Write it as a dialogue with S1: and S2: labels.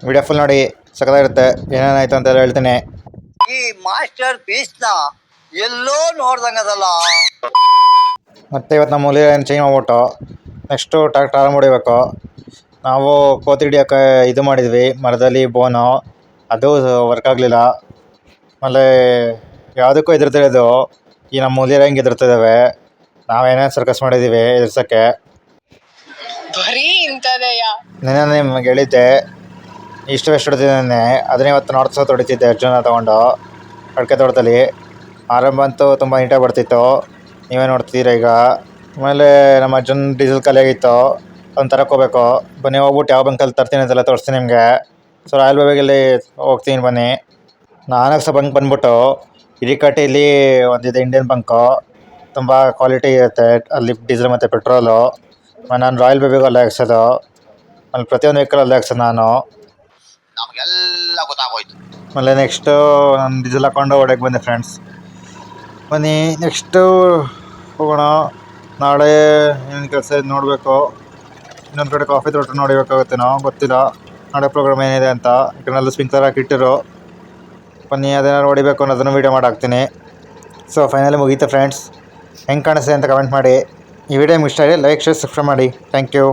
S1: Video full ನೋಡಿ, ಸಕ್ಕತ್ತಾಗಿರುತ್ತೆ. ಏನೇನಾಯ್ತು ಅಂತೆಲ್ಲ ಹೇಳ್ತೀನಿ.
S2: ಈ ಮಾಸ್ಟರ್ ಪೀಸ್ನ ಎಲ್ಲೋ ನೋಡ್ದಂಗದಲ್ಲ.
S1: ಮತ್ತು ಇವತ್ತು ನಮ್ಮ ಮೂಲೆ ಚೇಂಜ್ ಮಾಡ್ಬಿಟ್ಟು ನೆಕ್ಸ್ಟು ಟ್ರ್ಯಾಕ್ಟರ್ ಆರಾಮ್ ಹೊಡಿಬೇಕು. ನಾವು ಕೋತಿ ಹಿಡಿಯೋಕೆ ಇದು ಮಾಡಿದ್ವಿ, ಮರದಲ್ಲಿ ಬೋನು, ಅದು ವರ್ಕ್ ಆಗಲಿಲ್ಲ. ಆಮೇಲೆ ಯಾವುದಕ್ಕೂ ಹೆದರ್ತಿರೋದು ಈ ನಮ್ಮ ಮೂಲೆ ಹೆಂಗೆ ಹೆದರ್ತಿದ್ದಾವೆ. ನಾವೇನೇನು ಸರ್ಕಸ್ ಮಾಡಿದ್ದೀವಿ ಎದುರ್ಸೋಕ್ಕೆ.
S3: ಬರೀ ಇಂಥದೆಯ.
S1: ನೆನ್ನೆ ನಿಮಗೆ ಹೇಳಿದ್ದೆ ಇಷ್ಟು ಹೊಡಿತಿದ್ದಾನೆ, ಅದನ್ನೇ ಇವತ್ತು ನಾರ್ತ್ ಸೌತ್ ಹೊಡಿತಿದ್ದೆ ಅರ್ಜುನ ತೊಗೊಂಡು ಅಡಿಕೆ ತೋಟದಲ್ಲಿ. ಆರಂಭ ಅಂತೂ ತುಂಬ ನೀಟಾಗಿ ಬರ್ತಿತ್ತು, ನೀವೇ ನೋಡ್ತಿದ್ದೀರ ಈಗ. ಆಮೇಲೆ ನಮ್ಮ ಅರ್ಜುನ್ ಡೀಸೆಲ್ ಖಾಲಿ ಆಗಿತ್ತು, ಅವ್ನು ತರಕೋಬೇಕು. ಬನ್ನಿ ಹೋಗ್ಬಿಟ್ಟು ಯಾವ ಬಂಕಲ್ಲಿ ತರ್ತೀನಿ ಅಂತೆಲ್ಲ ತೋರಿಸ್ತೀನಿ ನಿಮಗೆ. ಸೊ ರಾಯಲ್ ಬೇಬೆಗಲ್ಲಿ ಹೋಗ್ತೀನಿ ಬನ್ನಿ. ನಾನಕ್ಸ ಬಂಕ್ ಬಂದ್ಬಿಟ್ಟು ಹಿರಿಕಟ್ಟೆಯಲ್ಲಿ ಒಂದಿದೆ ಇಂಡಿಯನ್ ಬಂಕು, ತುಂಬ ಕ್ವಾಲಿಟಿ ಇರುತ್ತೆ ಅಲ್ಲಿ ಡೀಸೆಲ್ ಮತ್ತು ಪೆಟ್ರೋಲು. ನಾನು ರಾಯಲ್ ಬೇಬಿಗೂ ಅಲ್ಲೇ ಹಾಕ್ಸೋದು, ಅಲ್ಲಿ ಪ್ರತಿಯೊಂದು ವೆಹಿಕಲ್ ಅಲ್ಲೇ ಹಾಕ್ಸೋದು ನಾನು.
S2: ನಮಗೆಲ್ಲ ಗೊತ್ತಾಗೋಯ್ತು.
S1: ಆಮೇಲೆ ನೆಕ್ಸ್ಟು ನಾನು ಡೀಸೆಲ್ ಹಾಕ್ಕೊಂಡು ಹೊಡೆಗೆ ಬಂದೆ ಫ್ರೆಂಡ್ಸ್. ಬನ್ನಿ ನೆಕ್ಸ್ಟು ಹೋಗೋಣ. ನಾಳೆ ಏನು ಕೆಲಸ ಇದು ನೋಡಬೇಕು. ಇನ್ನೊಂದು ಕಡೆ ಕಾಫಿ ತೋಟ ನೋಡಬೇಕಾಗುತ್ತೇನೋ ಗೊತ್ತಿಲ್ಲ, ನಾಳೆ ಪ್ರೋಗ್ರಾಮ್ ಏನಿದೆ ಅಂತ. ಯಾಕಂದ್ರೆ ಸ್ಪ್ರಿಂಕ್ಲರ್ ಹಾಕಿಟ್ಟಿರು. ಬನ್ನಿ ಅದೇನಾದ್ರು ಹೊಡಿಬೇಕು ಅನ್ನೋದನ್ನು ವೀಡಿಯೋ ಮಾಡಿ ಹಾಕ್ತೀನಿ. ಸೊ ಫೈನಲಿ ಮುಗೀತು ಫ್ರೆಂಡ್ಸ್. ಹೆಂಗೆ ಕಾಣಿಸ್ತೆ ಅಂತ ಕಮೆಂಟ್ ಮಾಡಿ. ಈ ವಿಡಿಯೋ ನಿಮ್ಗೆ ಇಷ್ಟ ಆಗಿ ಲೈಕ್, ಶೇರ್, ಸಬ್ಸ್ಕ್ರೈಬ್ ಮಾಡಿ. Thank you.